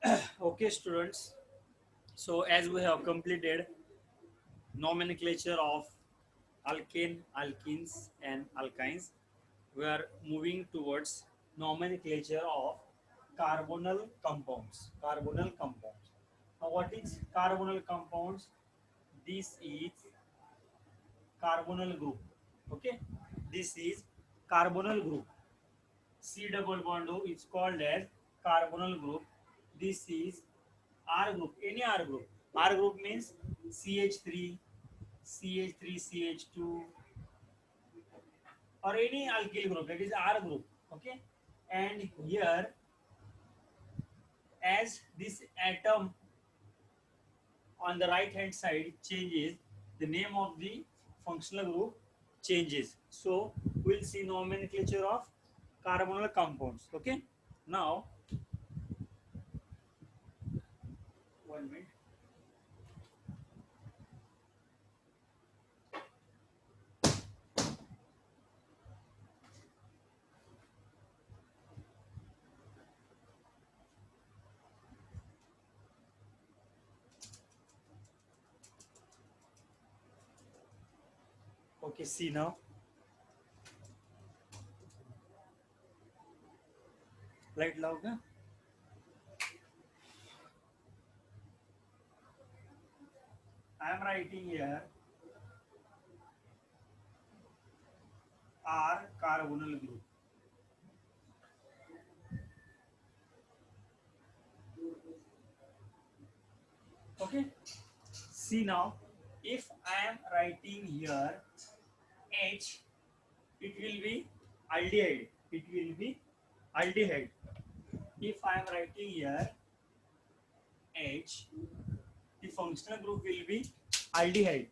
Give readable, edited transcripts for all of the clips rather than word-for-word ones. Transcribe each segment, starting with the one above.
Okay, students. So, as we have completed nomenclature of alkane, alkenes, and alkynes, we are moving towards nomenclature of carbonyl compounds. Carbonyl compounds. Now, what is carbonyl compounds? This is carbonyl group. Okay, this is carbonyl group. C double bond O is called as carbonyl group. This is R group, any R group. R group means CH3, CH3, CH2, or any alkyl group. That is R group. Okay, and here, as this atom on the right hand side changes, the name of the functional group changes. So we'll see nomenclature of carbonyl compounds. Okay, now 1 minute. Okay, see now. Light loud, na? I am writing here R carbonyl group. Okay. See now, if I am writing here H, it will be aldehyde. It will be aldehyde. If I am writing here H, the functional group will be aldehyde.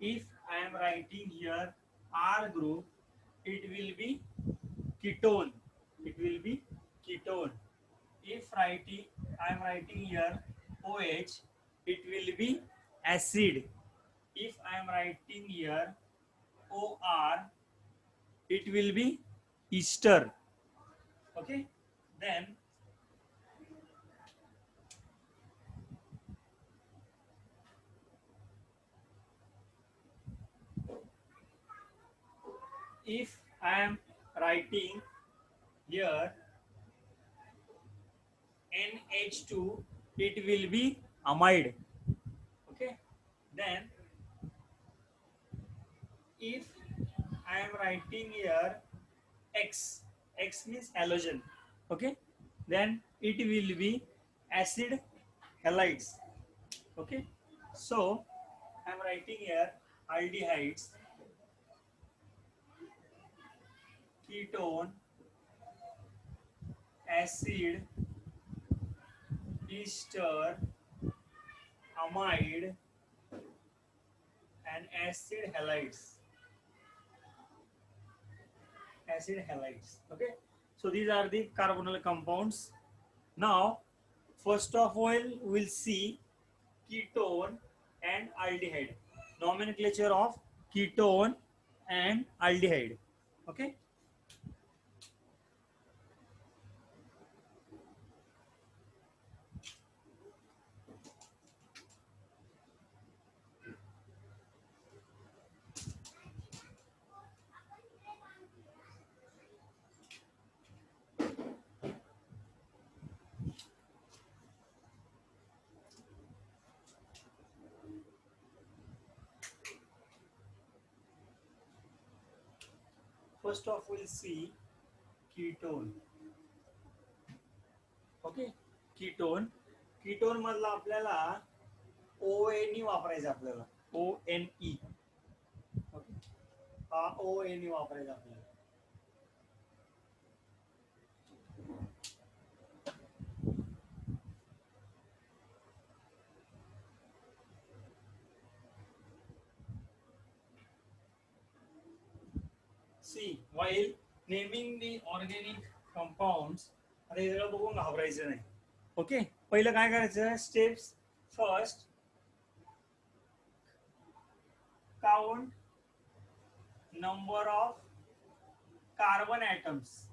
If I am writing here R group, it will be ketone. It will be ketone. If writing, I am writing here OH, it will be acid. If I am writing here OR, it will be ester. Okay. Then if I am writing here NH2, it will be amide. Okay. Then if I am writing here X, X means halogen. Okay. Then it will be acid halides. Okay. So I am writing here aldehydes, ketone, acid, ester, amide, and acid halides. Acid halides. Okay. So these are the carbonyl compounds. Now, first of all, we'll see ketone and aldehyde. Nomenclature of ketone and aldehyde. Okay. First of all, we'll see ketone. Okay. Ketone. Ketone मधला आपल्याला ONE वापरायचं आपल्याला. ONE. Okay. हा ONE वापरायचा आपल्याला. See, while naming the organic compounds, आता हे सगळं बघून घाबरायचं नाही. ओके. पहिलं काय करायचं, steps. First, count number of carbon atoms.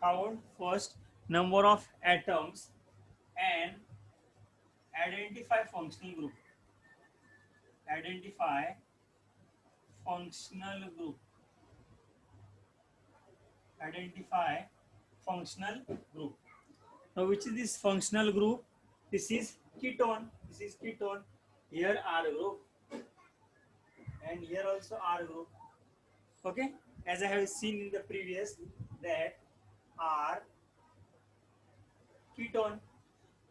Count first number of atoms and identify functional group. Identify functional group. Identify functional group. Now, which is this functional group? This is ketone. This is ketone. Here R group, and here also R group. Okay, as I have seen in the previous, that R ketone.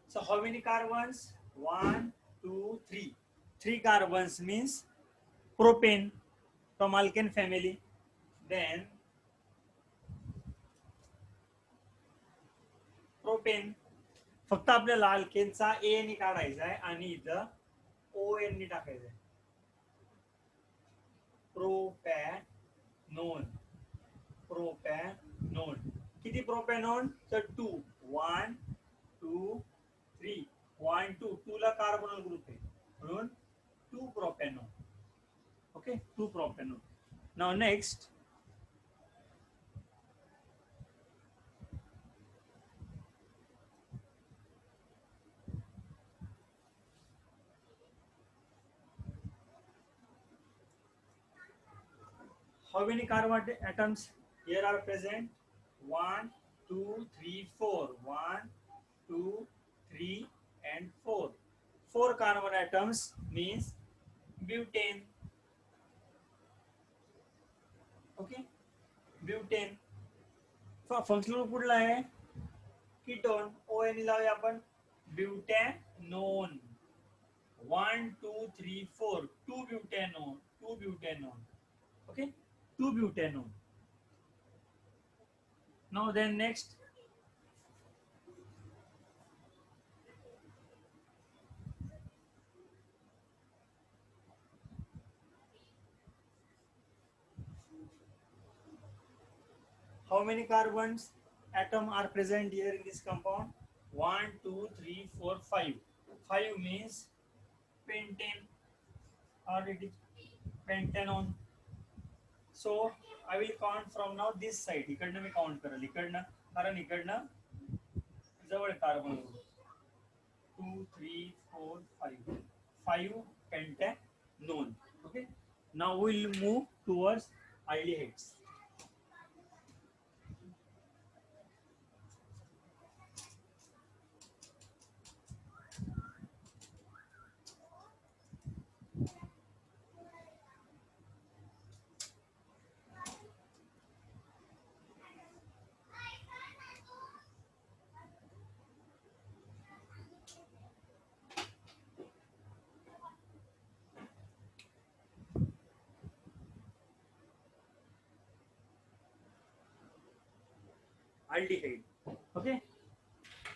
So how many carbons? 1, 2, 3. 3 carbons means propane from alkane family. Then propane. फक्त आपल्याला अल्केनचा ए नी काढायचा आहे आणि इथं O N नी टाकायचं आहे. प्रोपॅनोन. प्रोपॅनोन. किती प्रोपॅनोन? तर 2. 1, 2, 3. 1, 2. 2 ला कार्बोनल ग्रुप आहे म्हणून 2 प्रोपॅनोन. Okay, 2 प्रोपॅनोन. Now next, how many carbon atoms here are present? 1, 2, 3, 4. 1, 2, 3 and 4. 4 carbon atoms means butane. Okay, butane. Functional group कुठला आहे? कीटोन. ओ एन लावूया आपण. ब्युटॅनोन. 1, 2, 3, 4. 2 ब्युटॅनोन. 2 ब्युटॅनोन. Okay, 2 butanone. Now then next, how many carbons atom are present here in this compound? 1, 2, 3, 4, 5. 5 means pentane, or it is pentanone. So I will count from now this side. इकडनं मी count करेल, इकडनं, कारण इकडनं जवळ carbon. 2, 3, 4, 5. 5 pentanone. Okay, now we will move towards aldehydes. Aldehyde. Okay,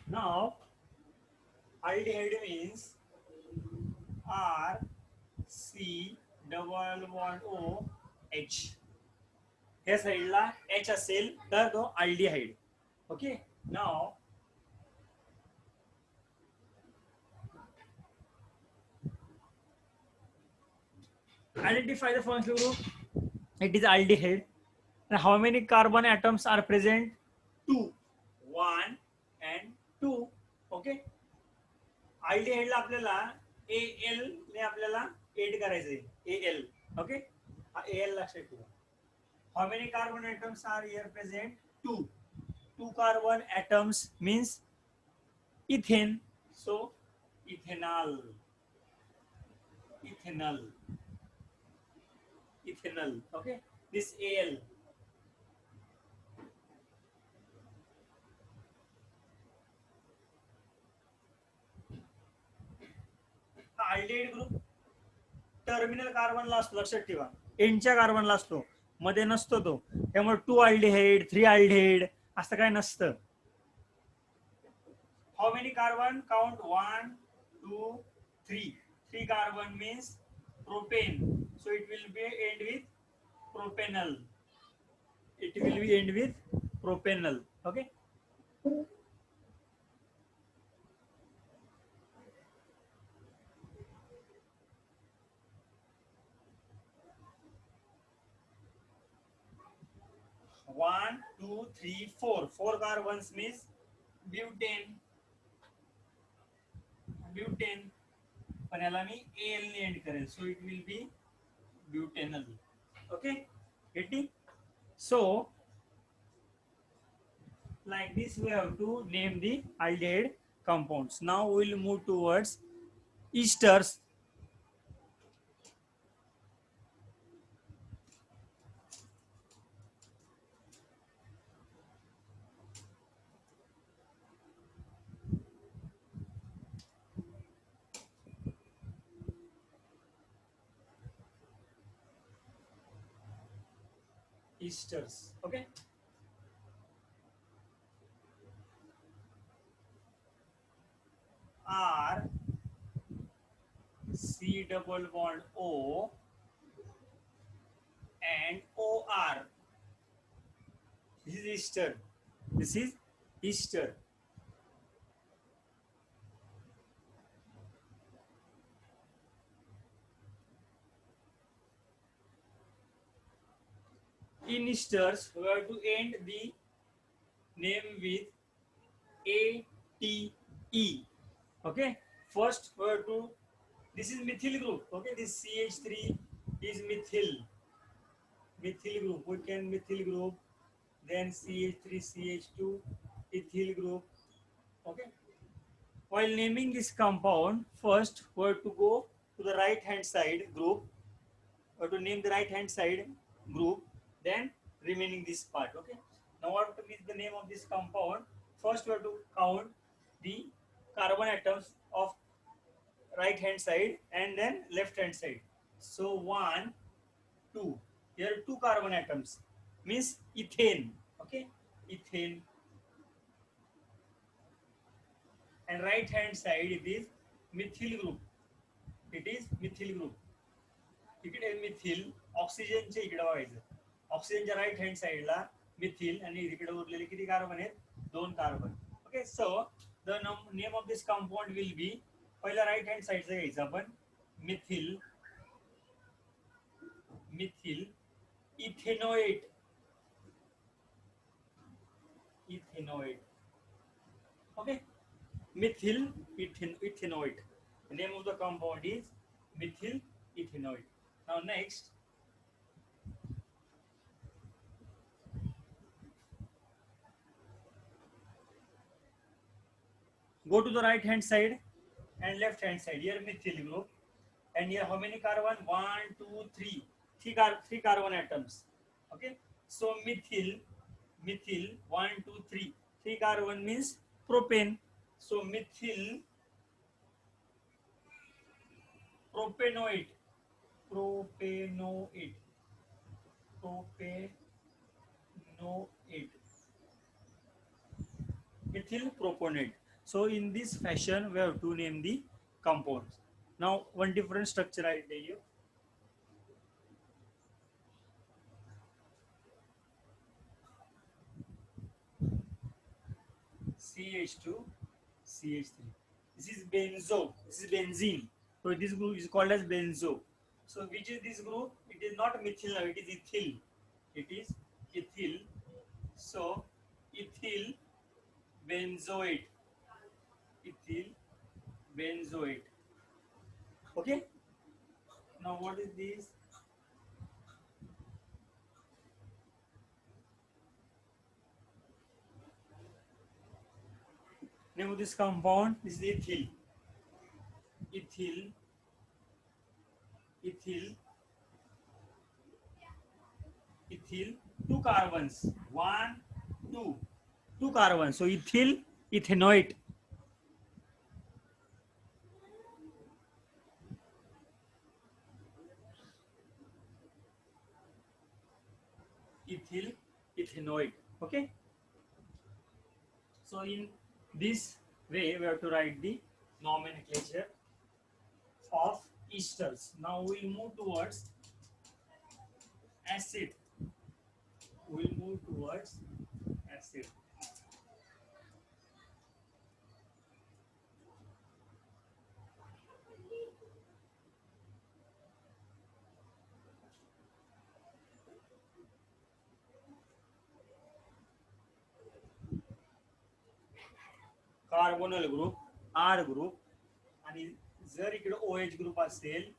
now aldehyde means R C double bond O H. ह्या साईडला H असेल तर तो aldehyde. Okay, now identify the functional group. It is aldehyde. And how many carbon atoms are present? 2. 1 and 2. Okay, aldehyde ला आपल्याला Al ने आपल्याला add करायचंय. Al. Okay, Al लक्षात ठेवा. How many carbon atoms are here present? 2. 2 carbon atoms means ethane. So ethanol. Ethanol. Ethanol. Okay, this Al. aldehyde group terminal कार्बनला असतो, लक्षात ठेवा. एंडच्या कार्बनला असतो, मध्ये नसतो तो. त्यामुळे 2 aldehyde, 3 aldehyde असं काय नसतं. How many carbon? Count 1, 2, 3. 3 carbon means propane. So it will be end with propanol. It will be end with propanol. Okay. One, two, three, four. 4 carbons means butane, butane, पण याला मी L ने and करेल, so it will be butanal. Okay, getting? So like this we have to name the aldehyde compounds. Now we will move towards esters. Esters, okay. R C double bond O and OR. This is ester. This is ester. In esters, we have to end the name with A T E. Okay. First, we have to. This is methyl group. Okay. This CH3 is methyl group. We can methyl group. Then CH3, CH2, ethyl group. Okay. While naming this compound, first we have to go to the right hand side group. We have to name the right hand side group, then remaining this part. Okay. Now what is the name of this compound? First we have to count the carbon atoms of right hand side and then left hand side. So 1, 2. Here 2 carbon atoms means ethane. Okay, ethane. And right hand side it is methyl group. It is methyl group. इकडे मिथिल ऑक्सिजनच्या इकडे बघायचं. ऑक्सिजनच्या right hand साइडला मिथिल आणि इकडे उरलेले किती carbon आहेत? 2 carbon. Okay. So the name of this compound will be, पहिला राईट हँड साइडचा घ्यायचा आपण, Mithil, Mithil ethanoate, ethanoate. Okay, methyl ethanoate. The name of the compound is methyl ethanoate. Now next, go to the right hand side and left hand side. Here methyl group, and here how many carbon? 1, 2, 3. Three carbon atoms. Okay, so methyl, methyl 1, 2, 3. 3 carbon means propane. So methyl propanoate, propanoate, propanoate, methyl propanate. So in this fashion we have to name the compounds. Now one different structure I tell you. CH2, CH3. This is benzo. This is benzene. So this group is called as benzo. So which is this group? It is not methyl now. It is ethyl. It is ethyl. So ethyl benzoate. Ethyl benzoate. Okay. Now what is this? Name of this compound is ethyl. Ethyl, ethyl, ethyl. 2 carbons. 1, 2. 2 carbons. So ethyl ethanoate. Ethyl ethanoate. Okay. So in this way we have to write the nomenclature of esters. Now we will move towards acid. We will move towards acid. Carbonyl group R group, आणि जर इकडे OH group असेल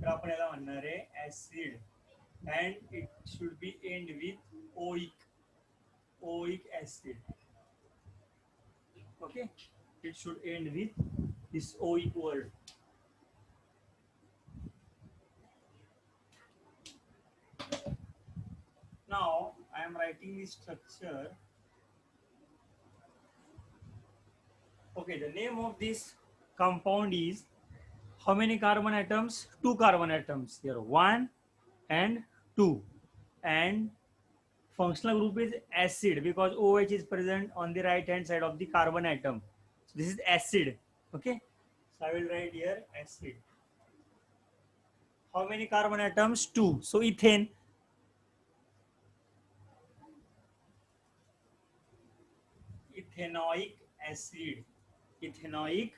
तर आपण याला म्हणणार आहे acid, and it should be and with oic acid. Okay, it should end with this oic word. Now I am writing the structure. Okay, the name of this compound is, how many carbon atoms? 2 carbon atoms here, 1 and 2, and functional group is acid because OH is present on the right hand side of the carbon atom. So this is acid. Okay, so I will write here acid. How many carbon atoms? 2. So ethane. Ethanoic acid. Ethanoic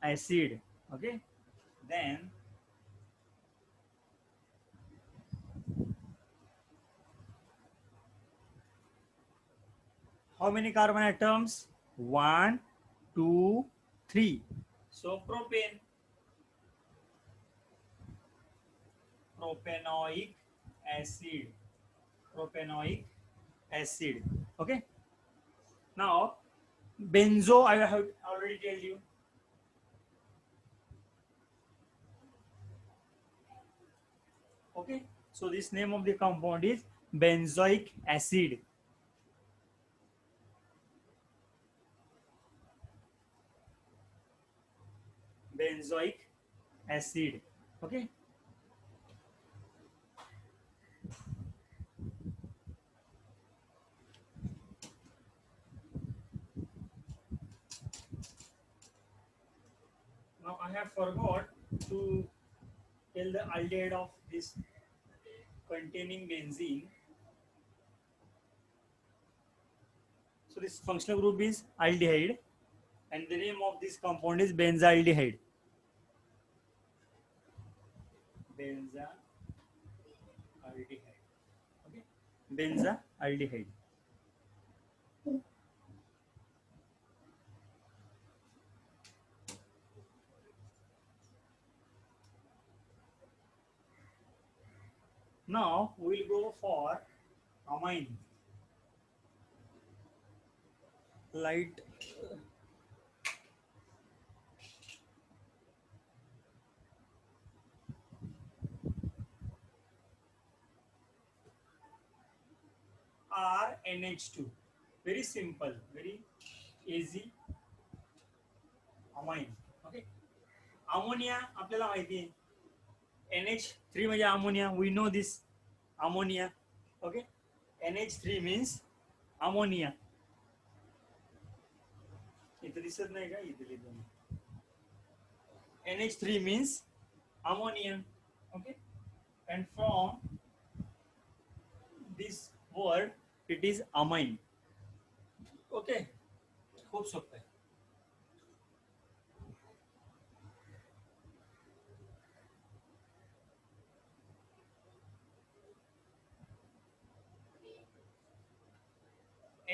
acid. Okay, then how many carbon atoms? 1, 2, 3. So propane. Propanoic acid. Propanoic acid. Okay, now benzo I have already told you. Okay, so this name of the compound is benzoic acid. Benzoic acid. Okay, now I have forgot to tell the aldehyde of this containing benzene. So this functional group is aldehyde, and the name of this compound is benzaldehyde. Benzaldehyde. Okay, benzaldehyde. Now we will go for amine. Light. RNH2. Very simple, very easy. Amine. Okay. Ammonia आपल्याला माहिती आहे. NH3 म्हणजे ammonia. We know this. Ammonia. Okay. NH3 means ammonia. इथे दिसत नाही का? इथे लिहितो. NH3 means ammonia. Okay. And from this word it is amine. Okay. खूप सोपं आहे.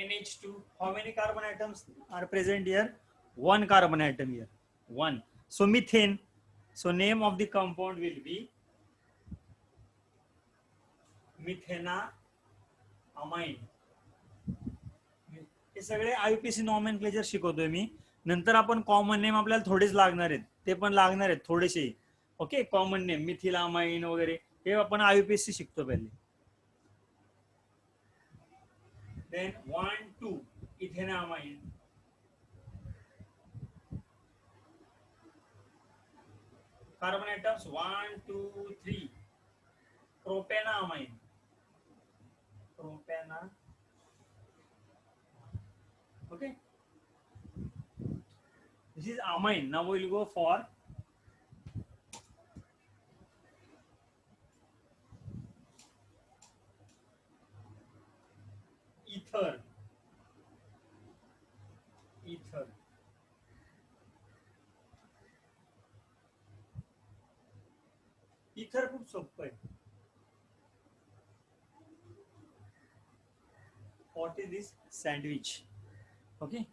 NH2. How many carbon atoms are present here? 1 carbon atom here. 1. So methane. So name of the compound will be methanamine. हे सगळे IUPAC nomenclature शिकवतोय मी. नंतर आपण common name आपल्याला थोडेच लागणार आहेत, ते पण लागणार आहेत थोडेसे. ओके, कॉमन नेम मिथिलामाइन वगैरे हे आपण IUPAC शिकतो पहिले. Then 1, 2 ethanamine. Carbon atoms 1, 2, 3. Propanamine. Okay. This is amine. Now we will go for ether. Ether. Ether खूप सोपं आहे. What is this? Sandwich. Okay.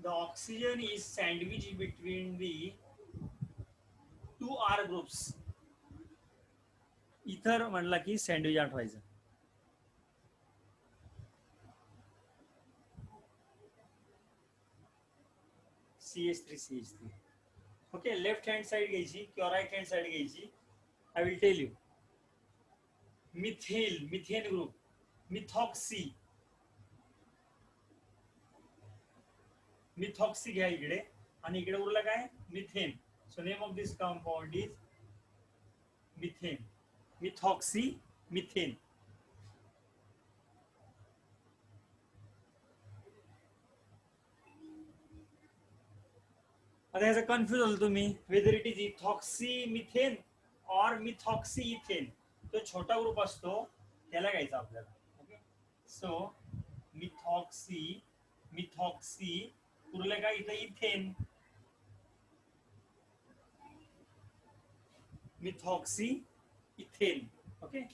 the oxygen is sandwiched between the two R groups. Ether म्हणला की sandwich आठवायचं. CH3. Okay, left hand side घ्यायची किंवा right hand side घ्यायची. I will tell you. Methane group, methoxy घ्या इकडे आणि इकडे उरलं काय methane. So name of this compound is methane. Methoxy methane. आता याचं कन्फ्युज झालं तुम्ही whether it is ethoxy methane और मिथॉक्सी इथेन. तो छोटा ग्रुप असतो त्याला घ्यायचा आपल्याला. ओके, सो मिथॉक्सी उरलं काय इथं ethane. Methoxy ethane. Okay,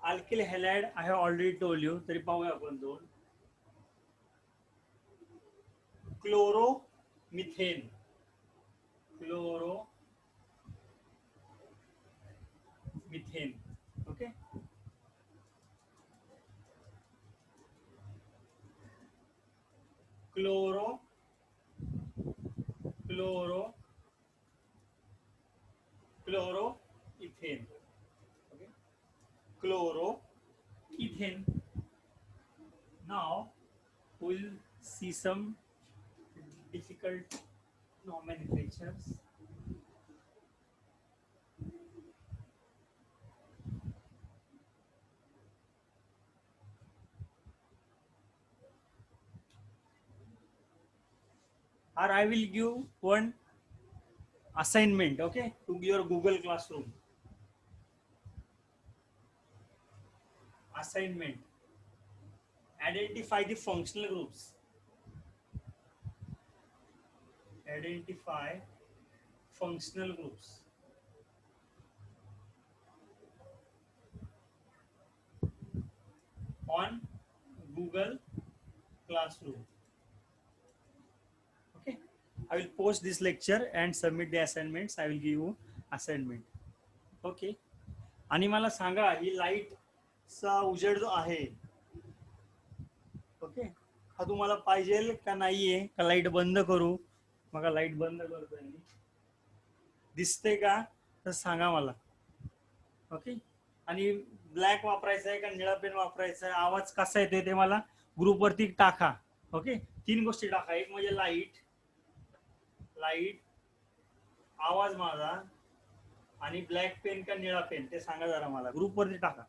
alkyl halide I have already told you. तरी पाहूया आपण दोन. Chloromethane. Okay, chloroethane. Okay, chloroethane. Now we will see some difficult nomenclatures. Or I will give one assignment, okay, to your Google Classroom. Assignment. Identify the functional groups. Identify functional groups. On Google Classroom. Okay, I will post this lecture and submit the assignments. I will give you assignment. Okay, आणि मला सांगा ही light चा उजेड जो आहे, okay, हा तुम्हाला पाहिजे का नाहीये का लाईट बंद करू. मग लाईट बंद करतोय मी. दिसते का तर सांगा मला. ओके, आणि ब्लॅक वापरायचा आहे का निळा पेन वापरायचा आहे, आवाज कसा येतोय ते मला ग्रुप वरती टाका. ओके, 3 गोष्टी टाका. एक म्हणजे लाईट आवाज माझा आणि ब्लॅक पेन का निळा पेन ते सांगा जरा मला ग्रुप वरती टाका.